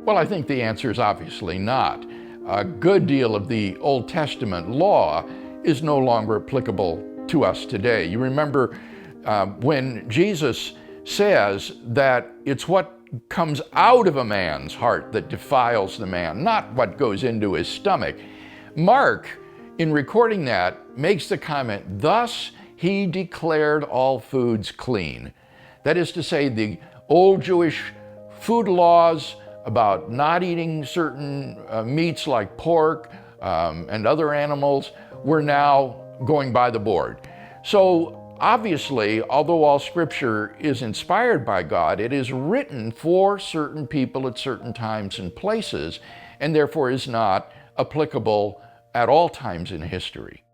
Well, I think the answer is obviously not. A good deal of the Old Testament law is no longer applicable to us today. You remember when Jesus says that it's what comes out of a man's heart that defiles the man, not what goes into his stomach. Mark, in recording that, makes the comment, thus he declared all foods clean. That is to say, the old Jewish food laws about not eating certain meats like pork and other animals were now going by the board. So obviously, although all Scripture is inspired by God, it is written for certain people at certain times and places, and therefore is not applicable at all times in history.